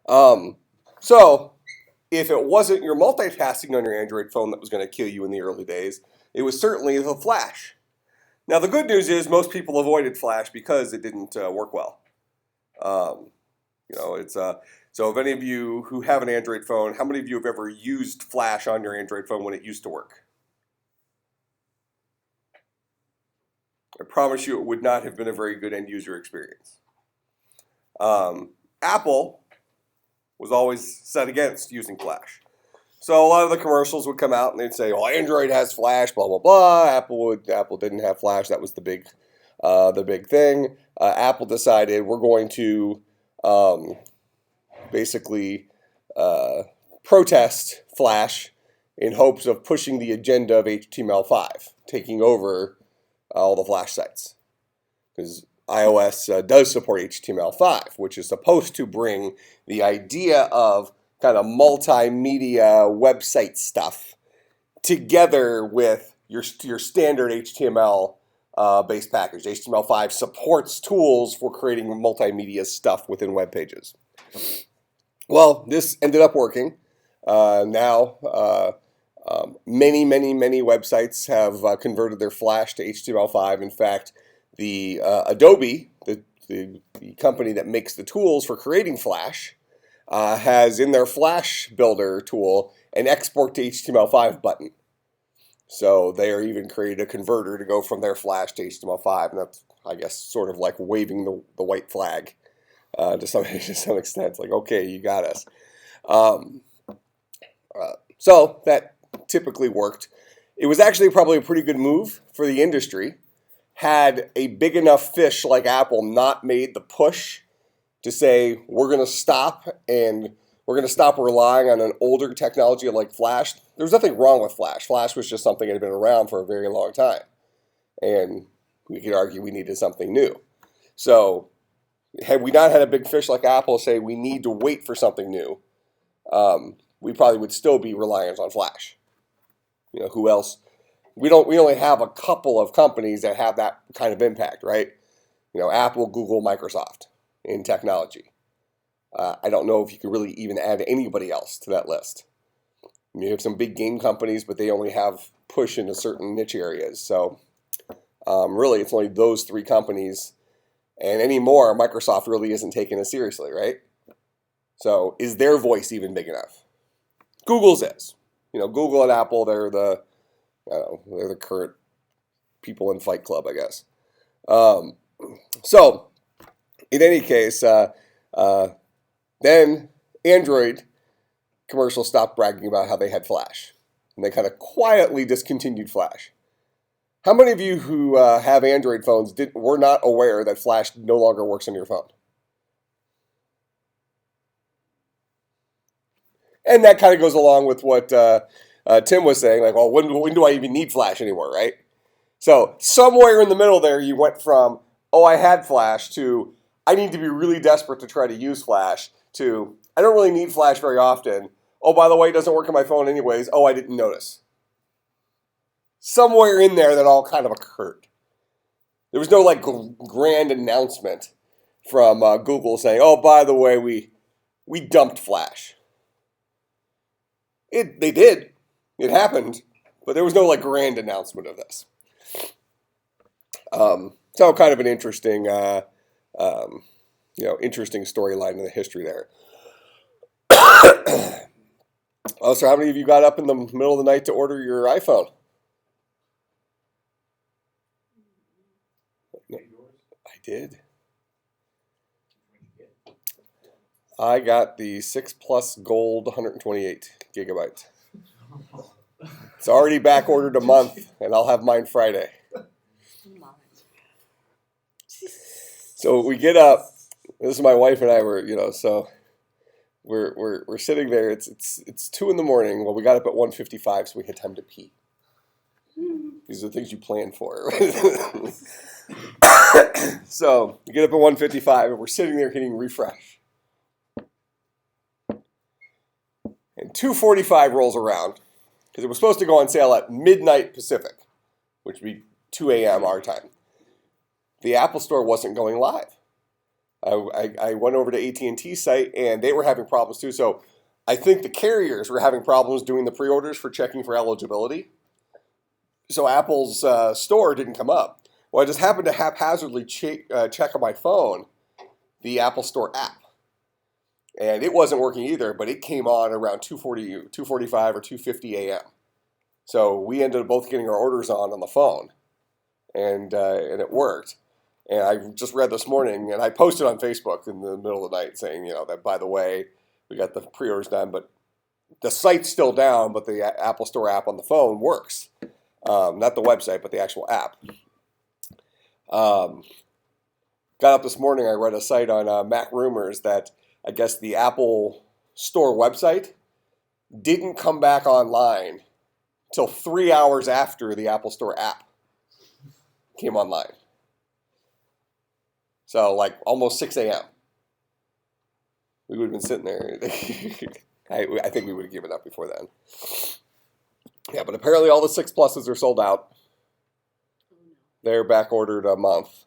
So if it wasn't your multitasking on your Android phone that was going to kill you in the early days, it was certainly the flash. Now the good news is most people avoided flash because it didn't work well. It's so if any of you who have an Android phone, how many of you have ever used flash on your Android phone when it used to work? I promise you it would not have been a very good end user experience. Apple was always set against using flash. So a lot of the commercials would come out and they'd say, "Oh, Android has flash, blah blah blah." Apple didn't have flash. That was the big thing. Apple decided we're going to basically protest flash in hopes of pushing the agenda of HTML5, taking over all the flash sites, because iOS does support HTML5, which is supposed to bring the idea of kind of multimedia website stuff together with your standard HTML based package. HTML5 supports tools for creating multimedia stuff within web pages. Well, this ended up working. Now, many websites have converted their Flash to HTML5. In fact, the Adobe, the company that makes the tools for creating Flash, has in their Flash Builder tool an export to HTML5 button. So they are even created a converter to go from their Flash to HTML5, and that's, I guess, sort of like waving the white flag to some extent. It's like, okay, you got us. So that typically worked. It was actually probably a pretty good move for the industry. Had a big enough fish like Apple not made the push to say we're going to stop and we're going to stop relying on an older technology like Flash. There was nothing wrong with Flash. Flash was just something that had been around for a very long time. And we could argue we needed something new. So had we not had a big fish like Apple say we need to wait for something new, we probably would still be reliant on Flash. You know, who else? We only have a couple of companies that have that kind of impact, right? You know, Apple, Google, Microsoft in technology. I don't know if you could really even add anybody else to that list. I mean, you have some big game companies, but they only have push into certain niche areas. So really, it's only those three companies. And anymore, Microsoft really isn't taken as seriously, right? So is their voice even big enough? Google's is. You know, Google and Apple, they're the current people in Fight Club, I guess. So in any case, then Android commercials stopped bragging about how they had Flash, and they kind of quietly discontinued Flash. How many of you who have Android phones were not aware that Flash no longer works on your phone? And that kind of goes along with what Tim was saying, like, well, when do I even need Flash anymore, right? So somewhere in the middle there, you went from, oh, I had Flash, to I need to be really desperate to try to use Flash, to I don't really need Flash very often. Oh, by the way, it doesn't work on my phone anyways. Oh, I didn't notice. Somewhere in there that all kind of occurred. There was no like grand announcement from Google saying, oh, by the way, we dumped Flash. They did. It happened, but there was no like grand announcement of this. So kind of an interesting, interesting storyline in the history there. Oh, so how many of you got up in the middle of the night to order your iPhone? I did. I got the 6 Plus Gold 128 gigabyte. It's already back ordered a month, and I'll have mine Friday. So we get up. This is my wife and I were, so we're sitting there. It's 2 a.m. Well, we got up at 1:55, so we had time to pee. These are the things you plan for. So we get up at 1:55, and we're sitting there hitting refresh. And 2:45 rolls around, because it was supposed to go on sale at midnight Pacific, which would be 2 a.m. our time. The Apple Store wasn't going live. I went over to AT&T's site, and they were having problems too. So I think the carriers were having problems doing the pre-orders for checking for eligibility. So Apple's store didn't come up. Well, I just happened to haphazardly check on my phone the Apple Store app. And it wasn't working either, but it came on around 2:45 or 2:50 a.m. So we ended up both getting our orders on the phone, and it worked. And I just read this morning, and I posted on Facebook in the middle of the night saying, that by the way, we got the pre-orders done, but the site's still down, but the Apple Store app on the phone works. Not the website, but the actual app. Got up this morning, I read a site on Mac Rumors that I guess the Apple Store website didn't come back online till 3 hours after the Apple Store app came online. So like almost 6 a.m. We would have been sitting there. I think we would have given up before then. Yeah, but apparently all the 6 Pluses are sold out. They're back ordered a month.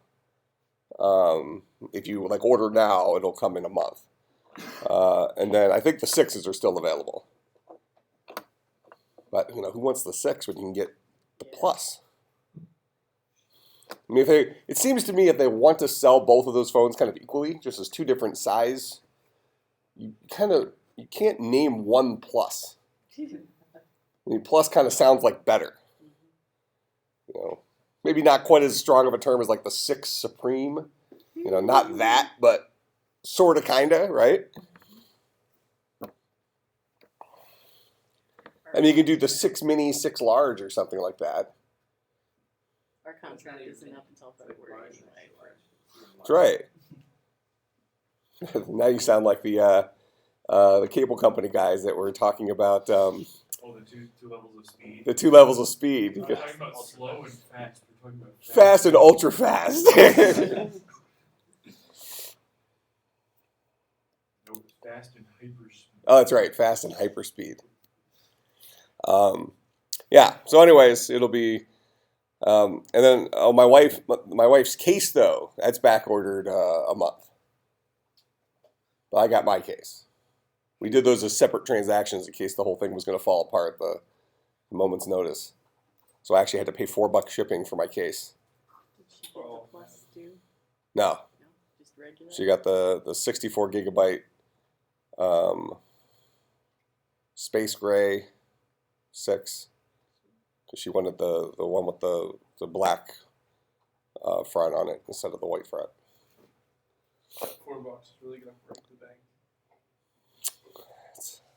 If you order now, it'll come in a month. And then I think the 6s are still available. But who wants the 6 when you can get the Plus? I mean, it seems to me if they want to sell both of those phones kind of equally, just as 2 different size, you can't name one Plus. I mean, Plus kind of sounds like better. Maybe not quite as strong of a term as like the 6 Supreme. Not that, but sort of, kind of, right? I mean, you can do the 6 Mini, 6 Large, or something like that. Our contract isn't up until February anyway. That's right. Now you sound like the cable company guys that were talking about. The two levels of speed. The 2 levels of speed. We're talking about slow and fast. We're talking about fast and ultra fast. No, fast and hyper speed. Oh, that's right. Fast and hyper speed. Yeah. So, anyways, it'll be. And then my wife's case though, that's back ordered a month. But I got my case. We did those as separate transactions in case the whole thing was going to fall apart at the moment's notice. So I actually had to pay $4 shipping for my case. Did she get the Plus too? No. No, just regular. She got the 64 gigabyte space gray 6. Because she wanted the one with the black front on it instead of the white front. $4 is really gonna break the bank.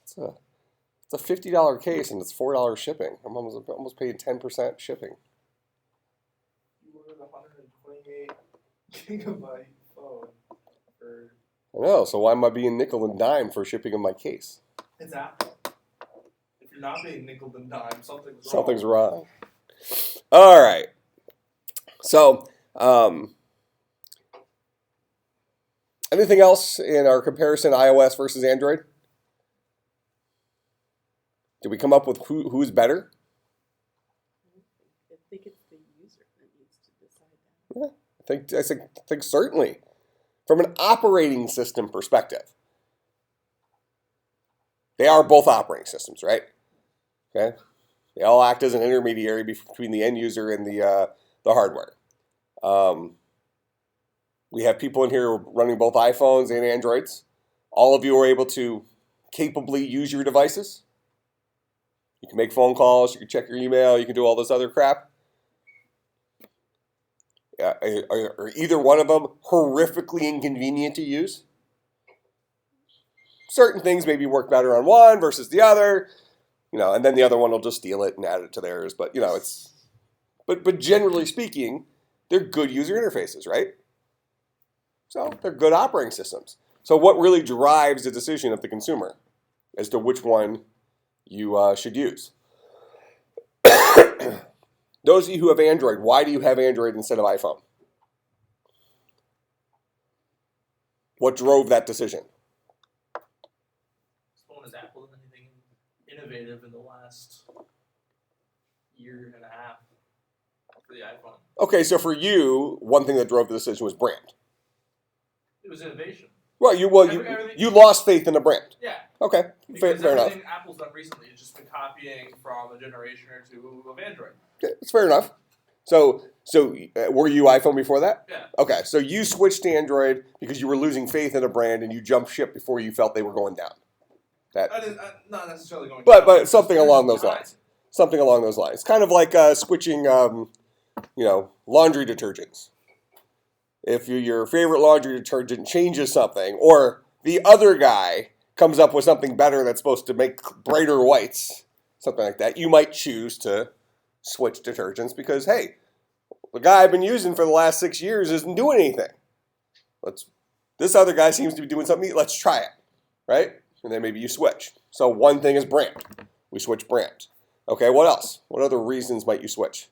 It's a $50 case and it's $4 shipping. I'm almost paying 10% shipping. You ordered a 128 gigabyte phone for. I know. So why am I being nickel and dime for shipping of my case? It's Apple. If you're not being nickel and dime, something's wrong. Something's wrong. All right. So, anything else in our comparison iOS versus Android? Did we come up with who's better? I think it's the user that needs to decide that. Yeah, I think certainly. From an operating system perspective, they are both operating systems, right? Okay, they all act as an intermediary between the end user and the hardware. We have people in here running both iPhones and Androids. All of you are able to capably use your devices. You can make phone calls, you can check your email, you can do all this other crap. Are either one of them horrifically inconvenient to use? Certain things maybe work better on one versus the other, and then the other one will just steal it and add it to theirs. But but generally speaking, they're good user interfaces, right? So they're good operating systems. So what really drives the decision of the consumer as to which one you should use? Those of you who have Android, why do you have Android instead of iPhone? What drove that decision? As long as Apple done anything innovative in the last year and a half for the iPhone. Okay, so for you, one thing that drove the decision was brand. It was innovation. Well, Everything- you lost faith in the brand. Yeah. Okay, fair enough. Everything Apple's done recently has just been copying from a generation or two of Android. Okay, it's fair enough. So were you iPhone before that? Yeah. Okay, so you switched to Android because you were losing faith in a brand and you jumped ship before you felt they were going down. Not necessarily going But down. but something along those Behind. lines. Something along those lines. Kind of like switching, laundry detergents. If your favorite laundry detergent changes something, or the other guy comes up with something better that's supposed to make brighter whites, something like that, you might choose to switch detergents because, hey, the guy I've been using for the last 6 years isn't doing anything. This other guy seems to be doing something. Let's try it, right? And then maybe you switch. So one thing is brand. We switch brands. Okay, what else? What other reasons might you switch?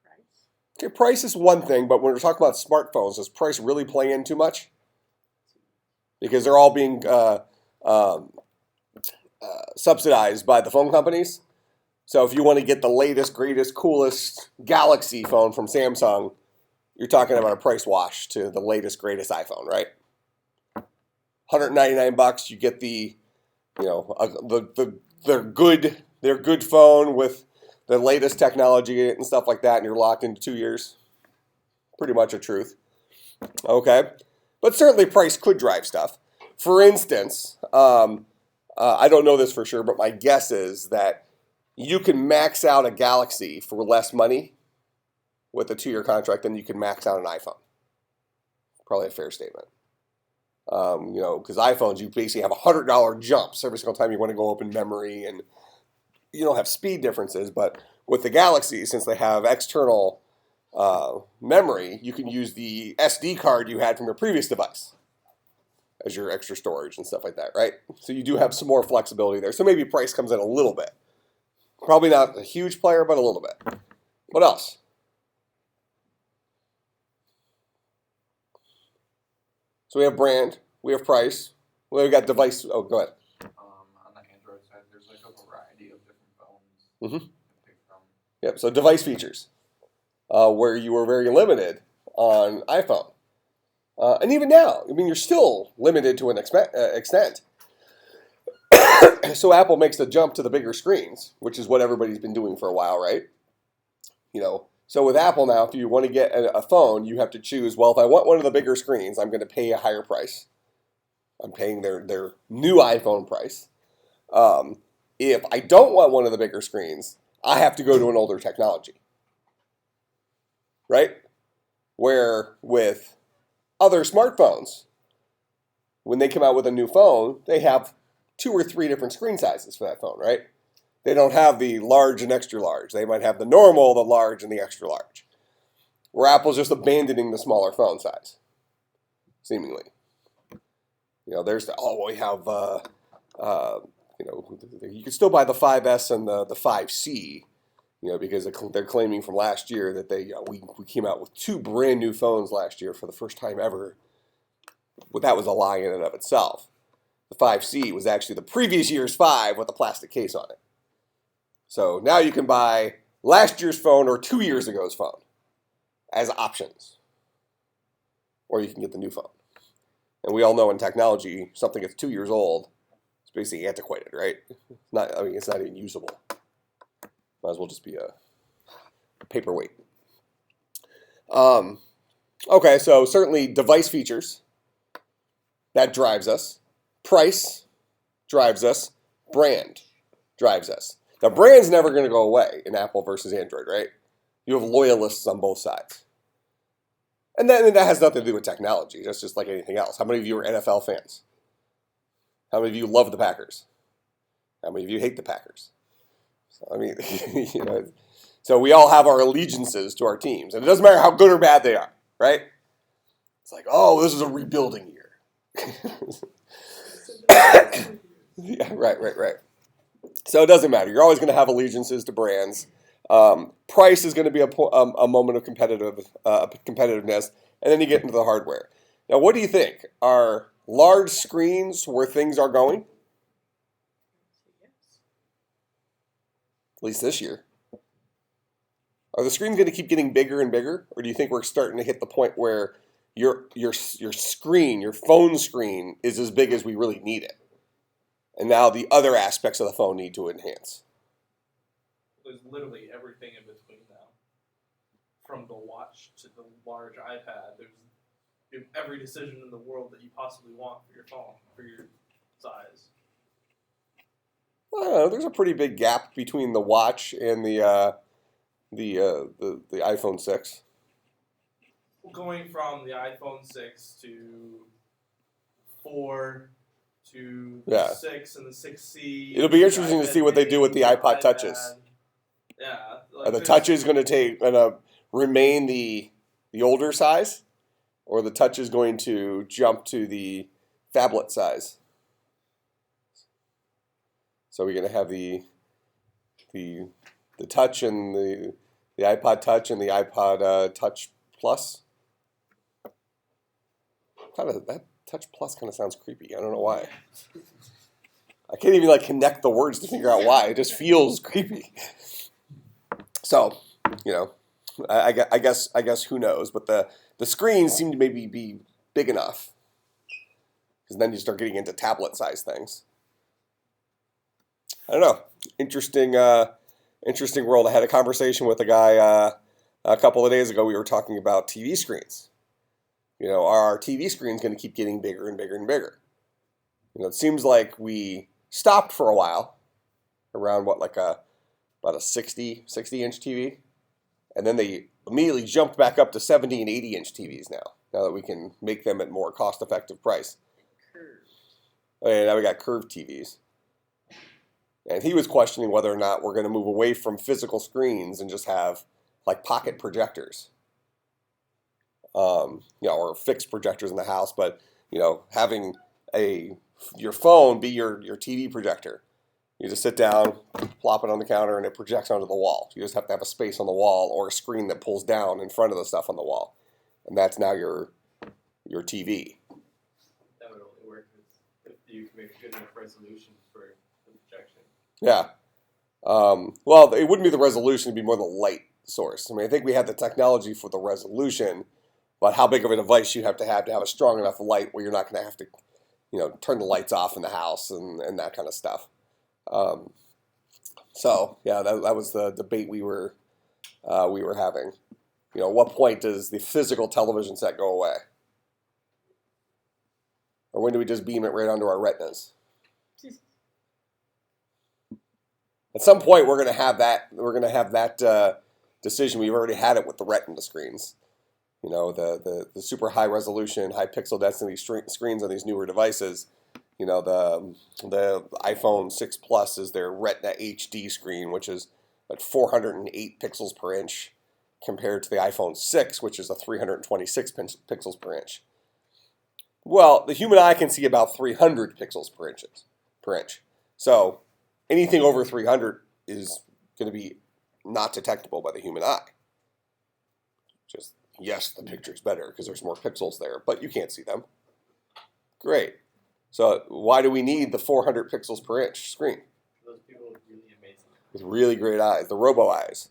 Price. Okay, price is one thing, but when we're talking about smartphones, does price really play in too much? Because they're all being subsidized by the phone companies. So if you want to get the latest, greatest, coolest Galaxy phone from Samsung, you're talking about a price wash to the latest, greatest iPhone, right? $199, you get their good phone with the latest technology and stuff like that, and you're locked into 2 years. Pretty much a truth. Okay, but certainly price could drive stuff. For instance, I don't know this for sure, but my guess is that you can max out a Galaxy for less money with a 2-year contract than you can max out an iPhone. Probably a fair statement. Because iPhones, you basically have $100 jumps every single time you want to go open memory, and you don't have speed differences. But with the Galaxy, since they have external memory, you can use the SD card you had from your previous device as your extra storage and stuff like that, right? So you do have some more flexibility there. So maybe price comes in a little bit. Probably not a huge player, but a little bit. What else? So we have brand, we have price, we've got device. Oh, go ahead. On the Android side, there's like a variety of different phones Mm-hmm. to pick from. Yep. So device features, where you were very limited on iPhone, and even now, I mean, you're still limited to an extent. So Apple makes the jump to the bigger screens, which is what everybody's been doing for a while, right? So with Apple now, if you want to get a phone, you have to choose, well, if I want one of the bigger screens, I'm going to pay a higher price. I'm paying their new iPhone price. If I don't want one of the bigger screens, I have to go to an older technology. Right? Where with other smartphones, when they come out with a new phone, they have 2 or 3 different screen sizes for that phone, right? They don't have the large and extra large. They might have the normal, the large, and the extra large. Where Apple's just abandoning the smaller phone size, seemingly. We have, you can still buy the 5S and the 5C, because they're claiming from last year that we came out with 2 brand new phones last year for the first time ever. Well, that was a lie in and of itself. The 5C was actually the previous year's 5 with a plastic case on it. So now you can buy last year's phone or 2 years ago's phone as options. Or you can get the new phone. And we all know in technology, something that's 2 years old is basically antiquated, right? It's not even usable. Might as well just be a paperweight. Okay, so certainly device features, that drives us. Price drives us. Brand drives us. Now, brand's never going to go away in Apple versus Android, right? You have loyalists on both sides. And that has nothing to do with technology. That's just like anything else. How many of you are NFL fans? How many of you love the Packers? How many of you hate the Packers? So, so we all have our allegiances to our teams. And it doesn't matter how good or bad they are, right? It's like, oh, this is a rebuilding year. Yeah, right. So it doesn't matter. You're always going to have allegiances to brands. Price is going to be a moment of competitiveness, and then you get into the hardware. Now, what do you think? Are large screens where things are going? At least this year. Are the screens going to keep getting bigger and bigger, or do you think we're starting to hit the point where your screen, your phone screen, is as big as we really need it. And now the other aspects of the phone need to enhance. There's literally everything in between now. From the watch to the large iPad, you have every decision in the world that you possibly want for your phone, for your size. Well, I don't know, there's a pretty big gap between the watch and the iPhone 6. Going from the iPhone 6 to 4 to the 6 and the 6C. It'll be interesting to see what they do with the iPod touches. Yeah. Are the touches going to remain the older size, or the touch is going to jump to the phablet size? So we're going to have the touch and the iPod Touch and the iPod Touch Plus. That Touch Plus kind of sounds creepy. I don't know why. I can't even connect the words to figure out why. It just feels creepy. So, I guess who knows? But the screens seem to maybe be big enough, because then you start getting into tablet size things. I don't know. Interesting world. I had a conversation with a guy a couple of days ago. We were talking about TV screens. Are our TV screens going to keep getting bigger and bigger and bigger? It seems like we stopped for a while around about a 60 inch TV, and then they immediately jumped back up to 70 and 80 inch TVs now that we can make them at more cost effective price. And now we got curved TVs. And he was questioning whether or not we're going to move away from physical screens and just have pocket projectors. Or fixed projectors in the house, but having your phone be your TV projector. You just sit down, plop it on the counter, and it projects onto the wall. You just have to have a space on the wall or a screen that pulls down in front of the stuff on the wall, and that's now your TV. That would only work if you can make a good enough resolution for the projection. Yeah. Well, it wouldn't be the resolution; it'd be more the light source. I think we have the technology for the resolution. But how big of a device you have to have a strong enough light where you're not going to have to, turn the lights off in the house and that kind of stuff. So yeah, that was the debate we were having. At what point does the physical television set go away, or when do we just beam it right onto our retinas? At some point, we're going to have that. We're going to have that decision. We've already had it with the Retina screens. The super high resolution, high pixel density screens on these newer devices. The iPhone 6 Plus is their Retina HD screen, which is at 408 pixels per inch, compared to the iPhone 6, which is a 326 pixels per inch. Well, the human eye can see about 300 pixels per inch. So anything over 300 is going to be not detectable by the human eye. Yes, the picture's better because there's more pixels there, but you can't see them. Great. So why do we need the 400 pixels per inch screen? Those people are really amazing. With really great eyes, the robo eyes.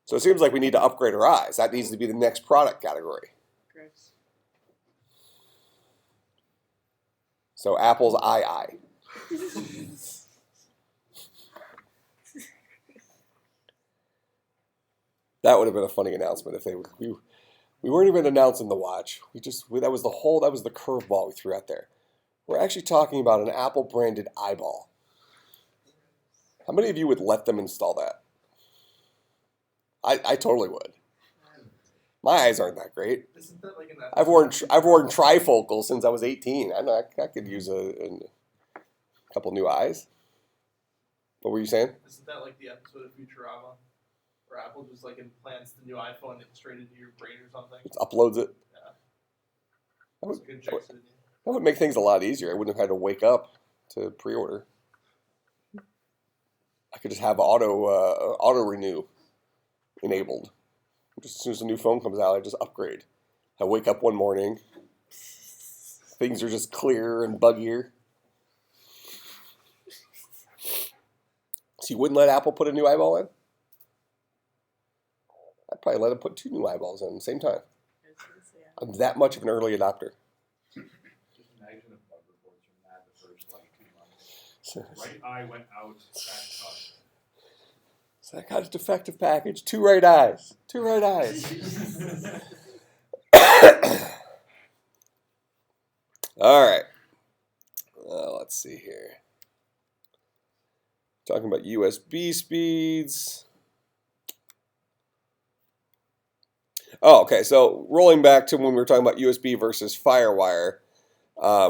So it seems like we need to upgrade our eyes. That needs to be the next product category. Gross. So Apple's eye. That would have been a funny announcement if we weren't even announcing the watch. That was the curveball we threw out there. We're actually talking about an Apple branded eyeball. How many of you would let them install that? I totally would. My eyes aren't that great. Isn't that like I've worn trifocals since I was 18. I could use a couple new eyes. What were you saying? Isn't that like the episode of Futurama? Where Apple just implants the new iPhone straight into your brain or something. Just uploads it. Yeah. That That's a good joke. would make things a lot easier. I wouldn't have had to wake up to pre-order. I could just have auto renew enabled. Just as soon as a new phone comes out, I just upgrade. I wake up one morning, things are just clearer and buggier. So you wouldn't let Apple put a new eyeball in? I'd probably let them put 2 new eyeballs in at the same time. Yeah. I'm that much of an early adopter. Just imagine if bug reports are mad the first 2 months. Right eye went out, back cut. So I got a defective package. 2 right eyes. 2 right eyes. All right. Let's see here. Talking about USB speeds. Oh, okay. So rolling back to when we were talking about USB versus FireWire,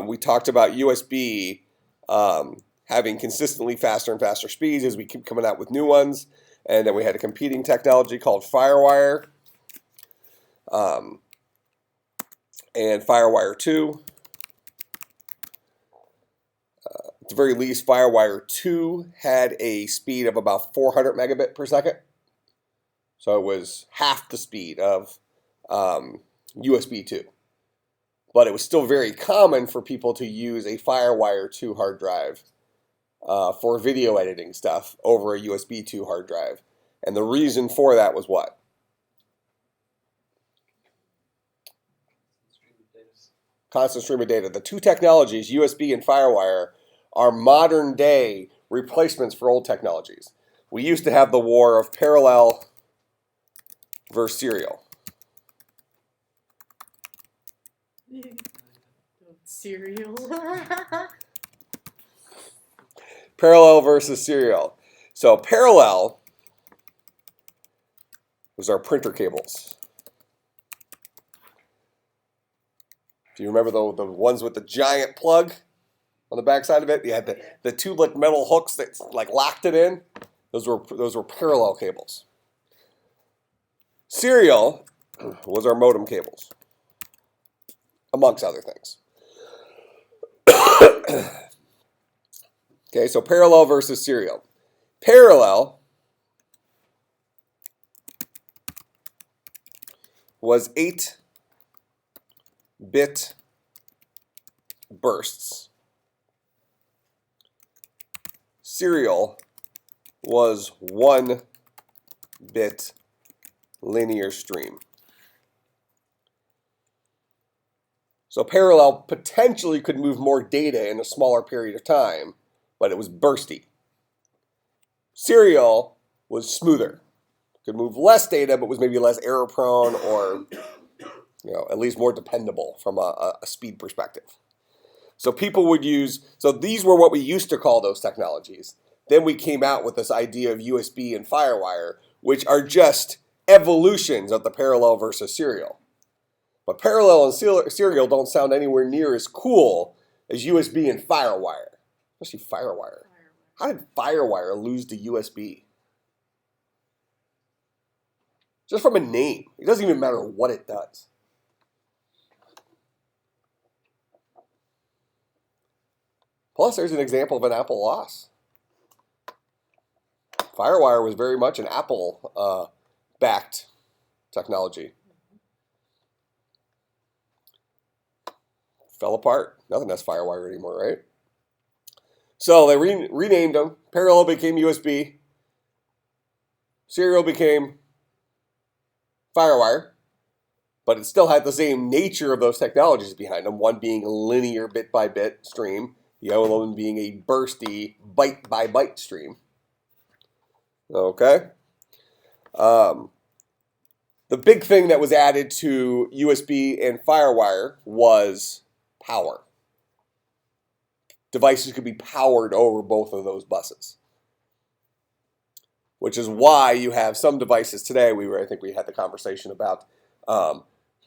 we talked about USB having consistently faster and faster speeds as we keep coming out with new ones. And then we had a competing technology called FireWire and FireWire 2. At the very least, FireWire 2 had a speed of about 400 megabit per second. So it was half the speed of USB 2. But it was still very common for people to use a FireWire 2 hard drive for video editing stuff over a USB 2 hard drive. And the reason for that was what? Constant stream of data. The two technologies, USB and FireWire, are modern day replacements for old technologies. We used to have the war of parallel versus serial. Cereal. Parallel versus serial. So parallel was our printer cables. Do you remember the ones with the giant plug on the back side of it? You had the 2 like metal hooks that like locked it in. Those were parallel cables. Serial was our modem cables, amongst other things. Okay, so parallel versus serial. Parallel was 8-bit bursts. Serial was 1-bit linear stream. So parallel potentially could move more data in a smaller period of time, but it was bursty. Serial was smoother. Could move less data, but was maybe less error prone or at least more dependable from a speed perspective. So people would use, so these were what we used to call those technologies. Then we came out with this idea of USB and FireWire, which are just evolutions of the parallel versus serial. But parallel and serial don't sound anywhere near as cool as USB and FireWire, especially FireWire. How did FireWire lose to USB? Just from a name. It doesn't even matter what it does. Plus, there's an example of an Apple loss. FireWire was very much an Apple-backed technology. Fell apart. Nothing has FireWire anymore, right? So they renamed them. Parallel became USB. Serial became FireWire. But it still had the same nature of those technologies behind them. One being a linear bit-by-bit stream. The other one being a bursty byte-by-byte stream. Okay? The big thing that was added to USB and FireWire was power. Devices could be powered over both of those buses. Which is why you have some devices today, I think we had the conversation about,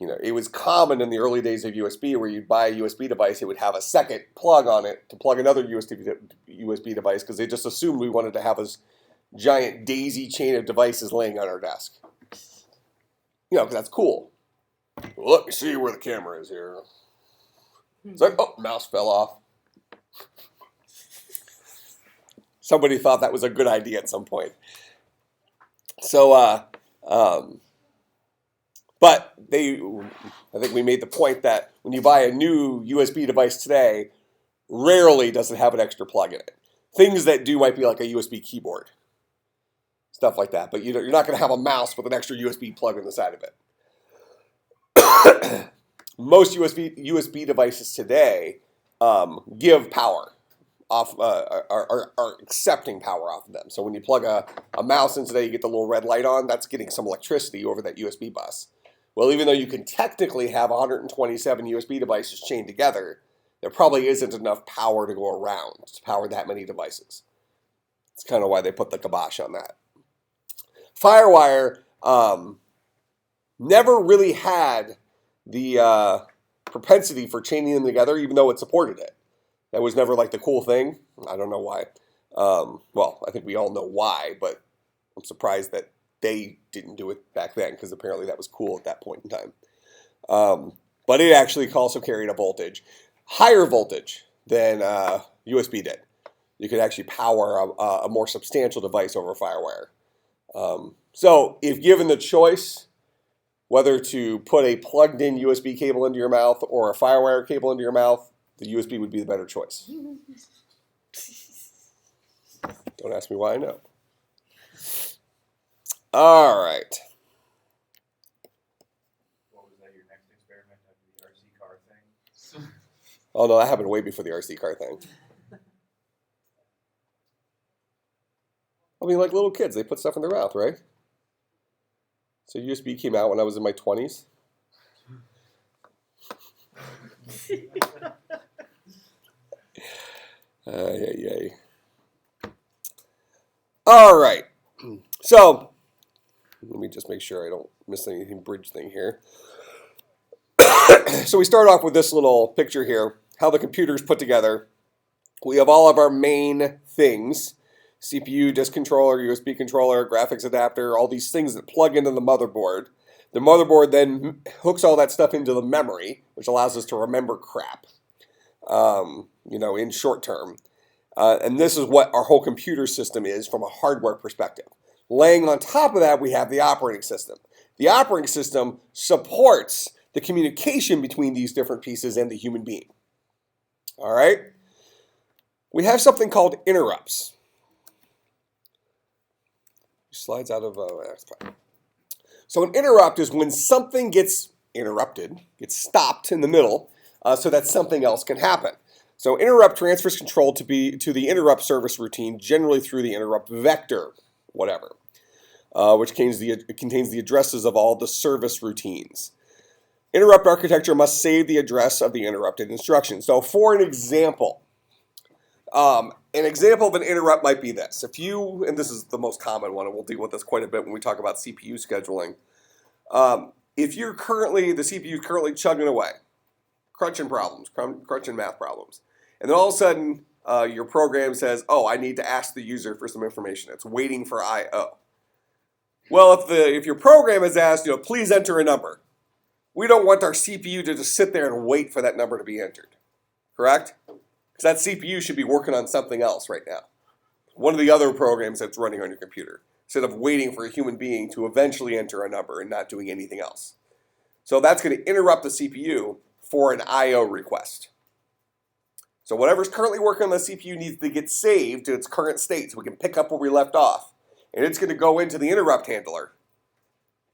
it was common in the early days of USB where you'd buy a USB device, it would have a second plug on it to plug another USB device because they just assumed we wanted to have this giant daisy chain of devices laying on our desk. Because that's cool. Well, let me see where the camera is here. It's like, oh, mouse fell off. Somebody thought that was a good idea at some point. So, but I think we made the point that when you buy a new USB device today, rarely does it have an extra plug in it. Things that do might be like a USB keyboard, stuff like that. But you're not going to have a mouse with an extra USB plug on the side of it. most USB devices today give power off, are accepting power off of them. So when you plug a mouse in today, you get the little red light on. That's getting some electricity over that USB bus. Well, even though you can technically have 127 USB devices chained together, there probably isn't enough power to go around to power that many devices. That's kind of why they put the kibosh on that. FireWire never really had the propensity for chaining them together, even though it supported it. That was never like the cool thing. I don't know why. Well, I think we all know why, but I'm surprised that they didn't do it back then, because apparently that was cool at that point in time. But it actually also carried a voltage, higher voltage than USB did. You could actually power a more substantial device over FireWire. So if given the choice whether to put a plugged-in USB cable into your mouth or a FireWire cable into your mouth, the USB would be the better choice. Don't ask me why, I know. All right. What was that, your next experiment after the RC car thing? Oh, no, that happened way before the RC car thing. I mean, like little kids, they put stuff in their mouth, right? So USB came out when I was in my 20s. Yay. All right. So, let me just make sure I don't miss anything bridge thing here. So we start off with this little picture here, how the computer's put together. We have all of our main things, CPU, disk controller, USB controller, graphics adapter, all these things that plug into the motherboard. The motherboard then hooks all that stuff into the memory, which allows us to remember crap, in short term. And this is what our whole computer system is from a hardware perspective. Laying on top of that, we have the operating system. The operating system supports the communication between these different pieces and the human being. All right? We have something called interrupts. Slides out of that's fine. So an interrupt is when something gets interrupted, gets stopped in the middle, so that something else can happen. So interrupt transfers control to the interrupt service routine, generally through the interrupt vector, whatever, which contains the addresses of all the service routines. Interrupt architecture must save the address of the interrupted instruction. So for an example of an interrupt might be this. And this is the most common one, and we'll deal with this quite a bit when we talk about CPU scheduling. If the CPU is currently chugging away, crunching math problems, and then all of a sudden your program says, oh, I need to ask the user for some information. It's waiting for I/O. Well, if your program is asked, please enter a number, we don't want our CPU to just sit there and wait for that number to be entered, correct? Because that CPU should be working on something else right now. One of the other programs that's running on your computer, instead of waiting for a human being to eventually enter a number and not doing anything else. So that's going to interrupt the CPU for an I/O request. So whatever's currently working on the CPU needs to get saved to its current state so we can pick up where we left off. And it's going to go into the interrupt handler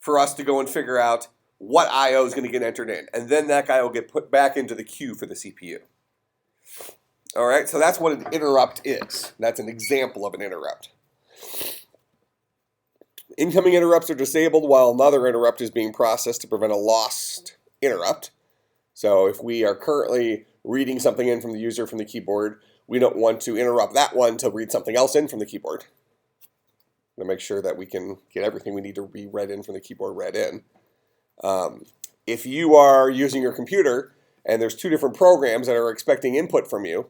for us to go and figure out what I/O is going to get entered in. And then that guy will get put back into the queue for the CPU. All right, so that's what an interrupt is. That's an example of an interrupt. Incoming interrupts are disabled while another interrupt is being processed to prevent a lost interrupt. So if we are currently reading something in from the user from the keyboard, we don't want to interrupt that one to read something else in from the keyboard. To make sure that we can get everything we need to be read in from the keyboard read in. If you are using your computer and there's two different programs that are expecting input from you,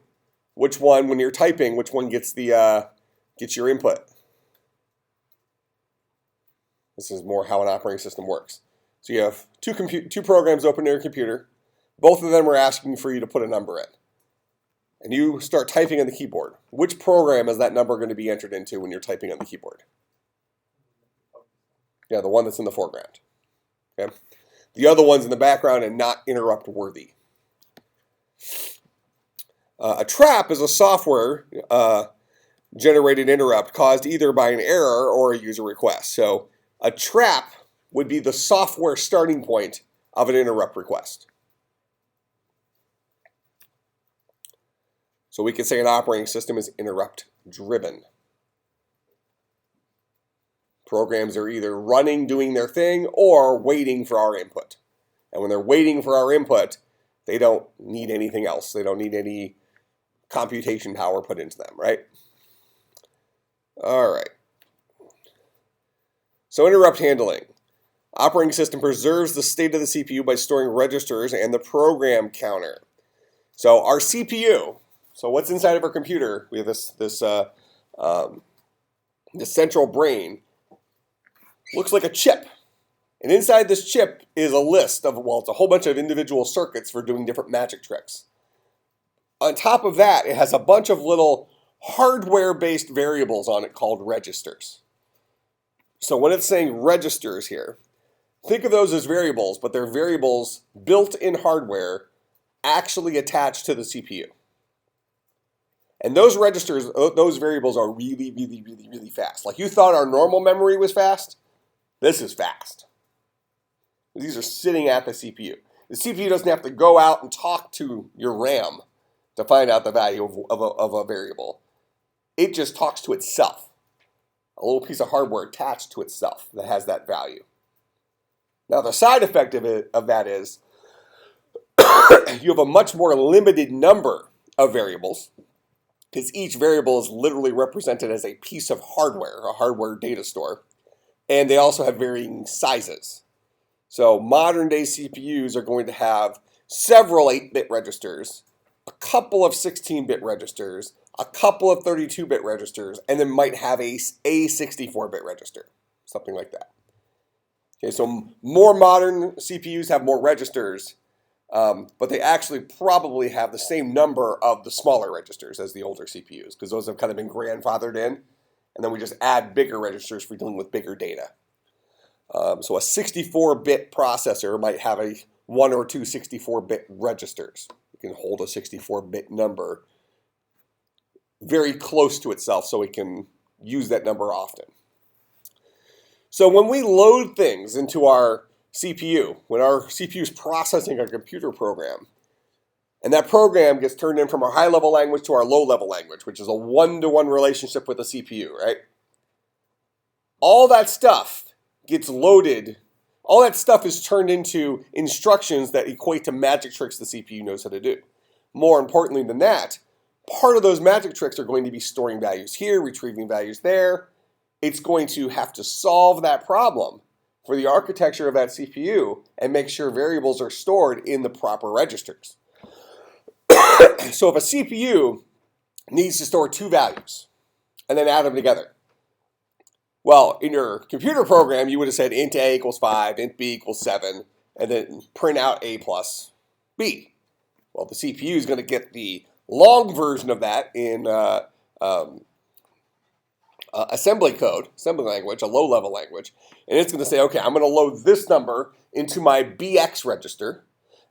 which one, when you're typing, which one gets your input? This is more how an operating system works. So you have two programs open in your computer. Both of them are asking for you to put a number in. And you start typing on the keyboard. Which program is that number going to be entered into when you're typing on the keyboard? Yeah, the one that's in the foreground. Okay. The other one's in the background and not interrupt worthy. A trap is a software generated interrupt caused either by an error or a user request. So a trap would be the software starting point of an interrupt request. So we could say an operating system is interrupt driven. Programs are either running, doing their thing, or waiting for our input. And when they're waiting for our input, they don't need anything else. They don't need any computation power put into them, right? All right. So interrupt handling. Operating system preserves the state of the CPU by storing registers and the program counter. So our CPU, so what's inside of our computer? We have this central brain. Looks like a chip. And inside this chip is a list of, well, it's a whole bunch of individual circuits for doing different magic tricks. On top of that, it has a bunch of little hardware-based variables on it called registers. So when it's saying registers here, think of those as variables, but they're variables built in hardware actually attached to the CPU. And those registers, those variables are really, really, really, really fast. Like you thought our normal memory was fast, this is fast. These are sitting at the CPU. The CPU doesn't have to go out and talk to your RAM to find out the value of a variable. It just talks to itself. A little piece of hardware attached to itself that has that value. Now the side effect of that is you have a much more limited number of variables because each variable is literally represented as a piece of hardware, a hardware data store. And they also have varying sizes. So modern day CPUs are going to have several 8-bit registers, a couple of 16-bit registers, a couple of 32-bit registers, and then might have a 64-bit register, something like that. Okay, so more modern CPUs have more registers, but they actually probably have the same number of the smaller registers as the older CPUs, because those have kind of been grandfathered in, and then we just add bigger registers for dealing with bigger data. So a 64-bit processor might have a 1 or 2 64-bit registers. It can hold a 64-bit number very close to itself so it can use that number often. So when we load things into our CPU, when our CPU is processing a computer program, and that program gets turned in from our high-level language to our low-level language, which is a one-to-one relationship with the CPU, right? All that stuff gets loaded. All that stuff is turned into instructions that equate to magic tricks the CPU knows how to do. More importantly than that, part of those magic tricks are going to be storing values here, retrieving values there. It's going to have to solve that problem for the architecture of that CPU and make sure variables are stored in the proper registers. So if a CPU needs to store 2 values and then add them together, well, in your computer program, you would have said int a equals 5, int b equals 7, and then print out a plus b. Well, the CPU is going to get the long version of that in assembly code, assembly language, a low-level language, and it's going to say, okay, I'm going to load this number into my BX register.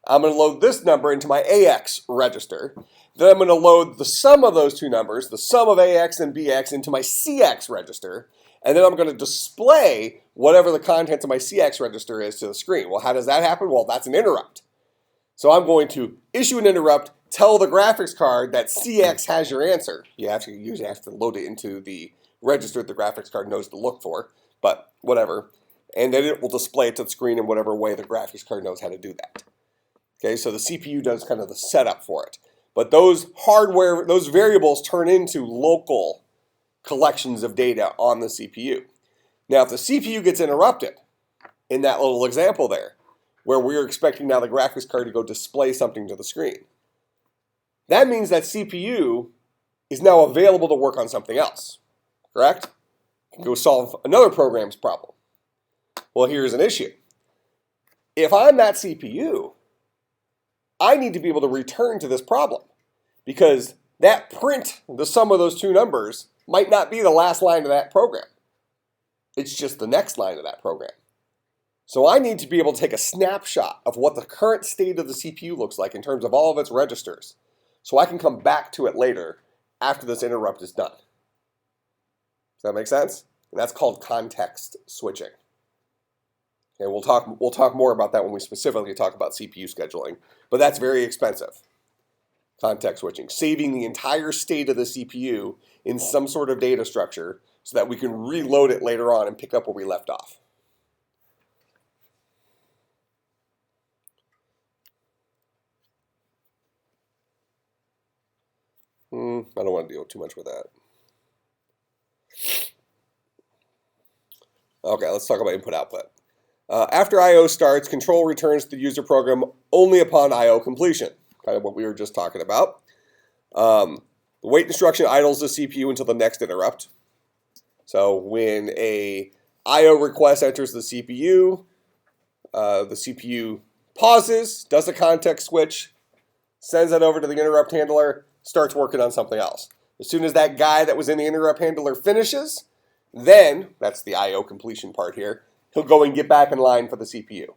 I'm going to load this number into my AX register. Then I'm going to load the sum of those two numbers, the sum of AX and BX, into my CX register. And then I'm going to display whatever the contents of my CX register is to the screen. Well, how does that happen? Well, that's an interrupt. So I'm going to issue an interrupt, tell the graphics card that CX has your answer. You usually have to load it into the register that the graphics card knows to look for, but whatever. And then it will display it to the screen in whatever way the graphics card knows how to do that. Okay, so the CPU does kind of the setup for it. But those variables turn into local collections of data on the CPU. Now, if the CPU gets interrupted in that little example there, where we're expecting now the graphics card to go display something to the screen, that means that CPU is now available to work on something else, correct? Go solve another program's problem. Well, here's an issue. If I'm that CPU, I need to be able to return to this problem because that print, the sum of those two numbers, might not be the last line of that program. It's just the next line of that program. So I need to be able to take a snapshot of what the current state of the CPU looks like in terms of all of its registers so I can come back to it later after this interrupt is done. Does that make sense? And that's called context switching. Okay, we'll talk more about that when we specifically talk about CPU scheduling, but that's very expensive. context switching, saving the entire state of the CPU in some sort of data structure so that we can reload it later on and pick up where we left off. I don't want to deal too much with that. Okay, let's talk about input-output. After I/O starts, control returns to the user program only upon I/O completion, kind of what we were just talking about. The wait instruction idles the CPU until the next interrupt. So when a I/O request enters the CPU pauses, does a context switch, sends that over to the interrupt handler, starts working on something else. As soon as that guy that was in the interrupt handler finishes, then, that's the I/O completion part here, he'll go and get back in line for the CPU.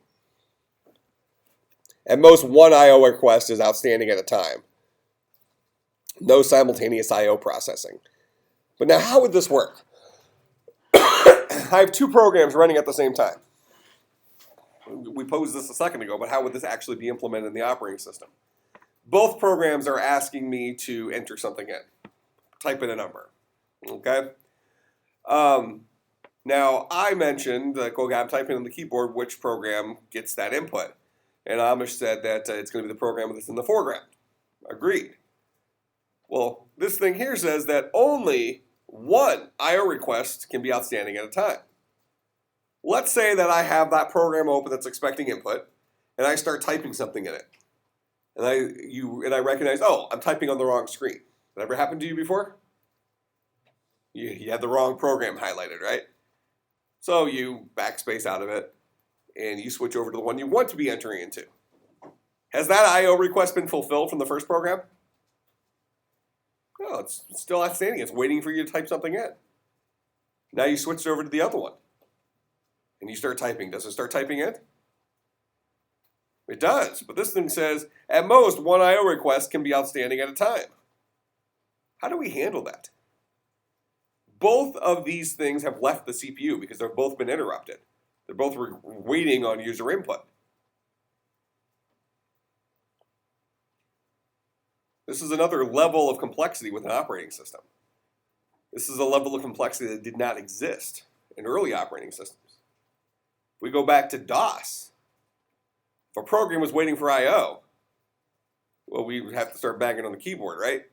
At most, one I/O request is outstanding at a time. No simultaneous I/O processing. But now, how would this work? I have two programs running at the same time. We posed this a second ago, but how would this actually be implemented in the operating system? Both programs are asking me to enter something in. Type in a number. Okay? Now, I mentioned, okay, I'm typing on the keyboard which program gets that input. And Amish said that it's going to be the program that's in the foreground. Agreed. Well, this thing here says that only one I/O request can be outstanding at a time. Let's say that I have that program open that's expecting input, and I start typing something in it. And I recognize, oh, I'm typing on the wrong screen. That ever happened to you before? You had the wrong program highlighted, right? So you backspace out of it, and you switch over to the one you want to be entering into. Has that I/O request been fulfilled from the first program? No, it's still outstanding. It's waiting for you to type something in. Now you switch over to the other one, and you start typing. Does it start typing in? It does, but this thing says, at most, one I/O request can be outstanding at a time. How do we handle that? Both of these things have left the CPU because they've both been interrupted. They're both waiting on user input. This is another level of complexity with an operating system. This is a level of complexity that did not exist in early operating systems. If we go back to DOS, if a program was waiting for I/O, well, we would have to start banging on the keyboard, right?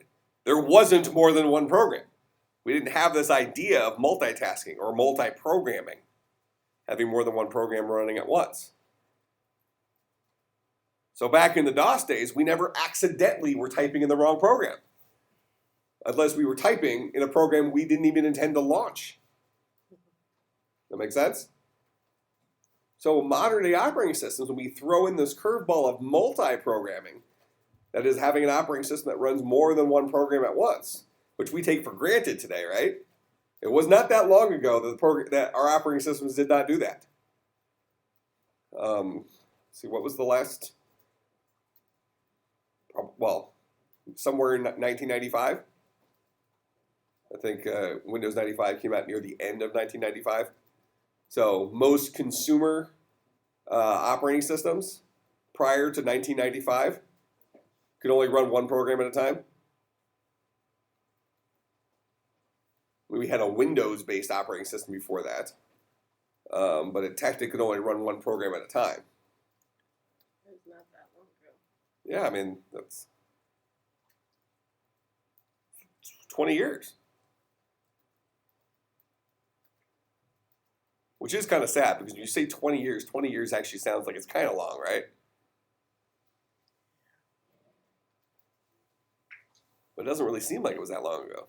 There wasn't more than one program. We didn't have this idea of multitasking or multi-programming, having more than one program running at once. So back in the DOS days, we never accidentally were typing in the wrong program, unless we were typing in a program we didn't even intend to launch. That make sense? So modern day operating systems, when we throw in this curveball of multi-programming, that is having an operating system that runs more than one program at once, which we take for granted today, right? It was not that long ago that our operating systems did not do that. See, what was the last? Well, somewhere in 1995. I think Windows 95 came out near the end of 1995. So most consumer operating systems prior to 1995 could only run one program at a time. We had a Windows-based operating system before that, but it technically could only run one program at a time. It was not that long ago. Yeah, I mean, that's 20 years. Which is kind of sad, because when you say 20 years actually sounds like it's kind of long, right? But it doesn't really seem like it was that long ago.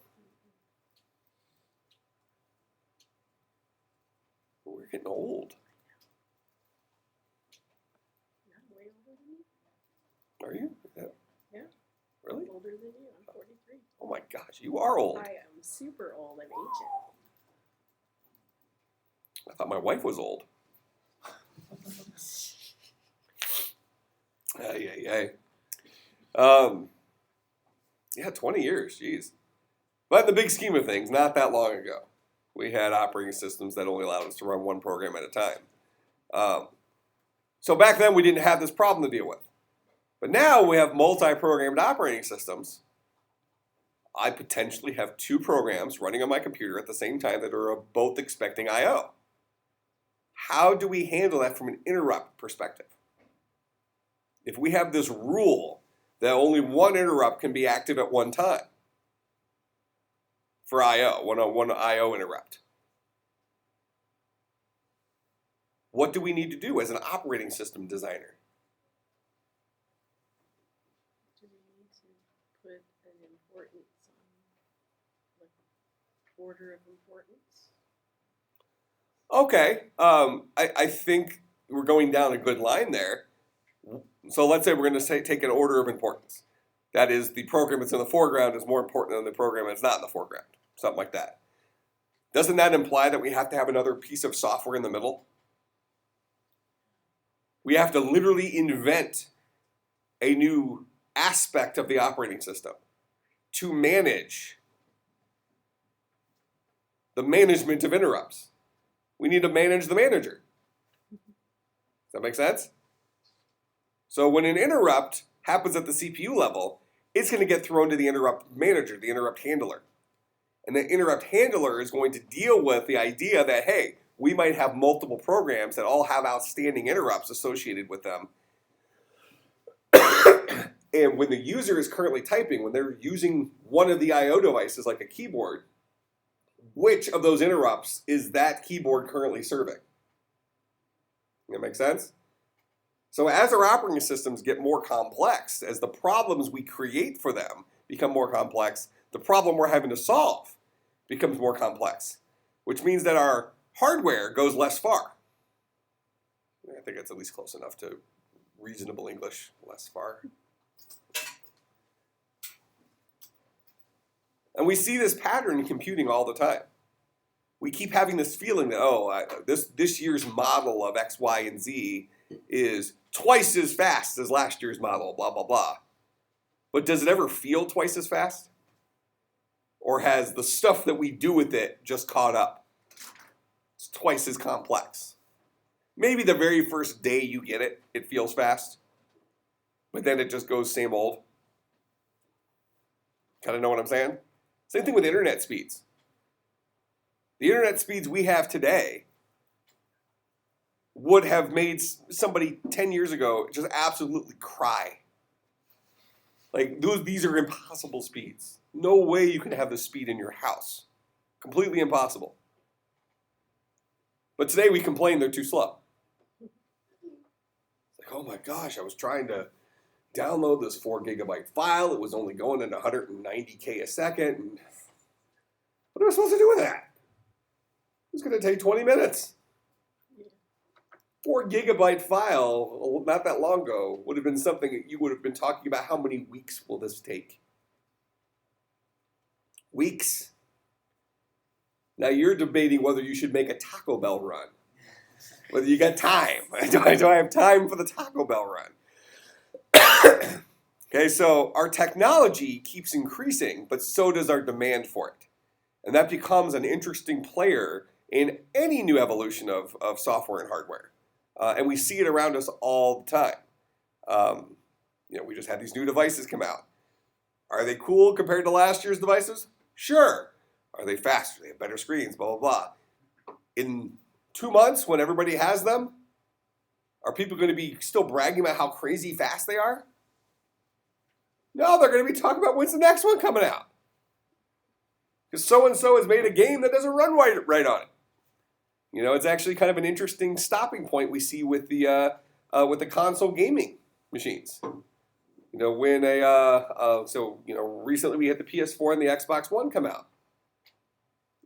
We're getting old. I'm way older than you. Are you? Yeah. Really? I'm older than you. I'm 43. Oh my gosh, you are old. I am super old. I'm ancient. I thought my wife was old. Yeah, 20 years, geez. But in the big scheme of things, not that long ago, we had operating systems that only allowed us to run one program at a time. So back then, we didn't have this problem to deal with. But now we have multi-programmed operating systems. I potentially have 2 programs running on my computer at the same time that are both expecting I/O. How do we handle that from an interrupt perspective? If we have this rule that only one interrupt can be active at one time for I/O, one I/O interrupt, what do we need to do as an operating system designer? Do we need to put an importance on, like, order of importance? Okay, I think we're going down a good line there. So let's say we're going to take an order of importance. That is, the program that's in the foreground is more important than the program that's not in the foreground. Something like that. Doesn't that imply that we have to have another piece of software in the middle? We have to literally invent a new aspect of the operating system to manage the management of interrupts. We need to manage the manager. Does that make sense? So when an interrupt happens at the CPU level, it's going to get thrown to the interrupt manager, the interrupt handler. And the interrupt handler is going to deal with the idea that, hey, we might have multiple programs that all have outstanding interrupts associated with them. And when the user is currently typing, when they're using one of the I/O devices like a keyboard, which of those interrupts is that keyboard currently serving? That make sense? So as our operating systems get more complex, as the problems we create for them become more complex, the problem we're having to solve becomes more complex, which means that our hardware goes less far. I think that's at least close enough to reasonable English, less far. And we see this pattern in computing all the time. We keep having this feeling that, this year's model of X, Y, and Z is twice as fast as last year's model, blah, blah, blah. But does it ever feel twice as fast? Or has the stuff that we do with it just caught up? It's twice as complex. Maybe the very first day you get it, it feels fast. But then it just goes same old. Kind of know what I'm saying? Same thing with internet speeds. The internet speeds we have today would have made somebody 10 years ago just absolutely cry. Like, these are impossible speeds. No way you can have this speed in your house. Completely impossible. But today we complain they're too slow. It's like, oh my gosh, I was trying to download this 4 gigabyte file. It was only going at 190K a second. And what am I supposed to do with that? It's going to take 20 minutes. 4 gigabyte file, not that long ago, would have been something that you would have been talking about. How many weeks will this take? Weeks. Now you're debating whether you should make a Taco Bell run. Whether you got time. Do I have time for the Taco Bell run? Okay, so our technology keeps increasing, but so does our demand for it. And that becomes an interesting player in any new evolution of software and hardware. And we see it around us all the time. We just had these new devices come out. Are they cool compared to last year's devices? Sure. Are they faster? They have better screens, blah, blah, blah. In 2 months, when everybody has them, are people going to be still bragging about how crazy fast they are? No, they're going to be talking about when's the next one coming out. Because so-and-so has made a game that doesn't run right on it. It's actually kind of an interesting stopping point we see with the console gaming machines. Recently we had the PS4 and the Xbox One come out.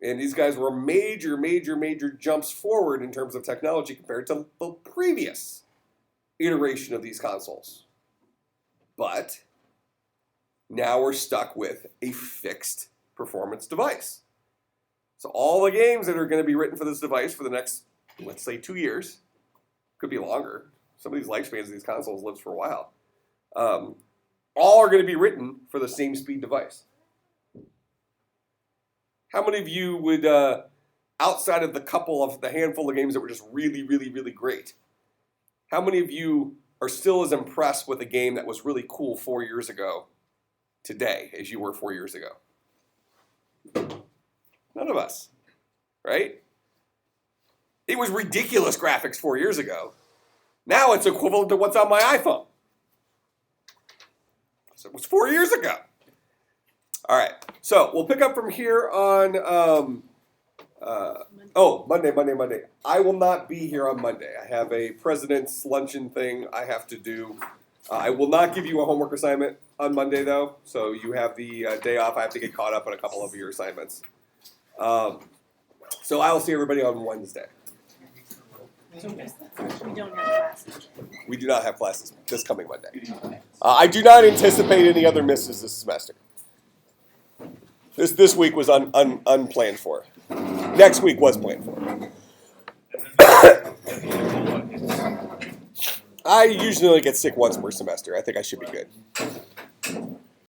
And these guys were major, major, major jumps forward in terms of technology compared to the previous iteration of these consoles. But now we're stuck with a fixed performance device. So all the games that are going to be written for this device for the next, let's say, 2 years, could be longer. Some of these lifespans of these consoles lives for a while. All are going to be written for the same speed device. How many of you would, outside of the handful of games that were just really, really, really great, how many of you are still as impressed with a game that was really cool 4 years ago today as you were 4 years ago? None of us, right? It was ridiculous graphics 4 years ago. Now it's equivalent to what's on my iPhone. So it was 4 years ago. All right, so we'll pick up from here on, Monday. I will not be here on Monday. I have a president's luncheon thing I have to do. I will not give you a homework assignment on Monday, though, so you have the day off. I have to get caught up on a couple of your assignments. So I will see everybody on Wednesday. We don't have classes. We do not have classes this coming Monday. I do not anticipate any other misses this semester. This week was unplanned for. Next week was planned for. I usually only get sick once per semester. I think I should be good.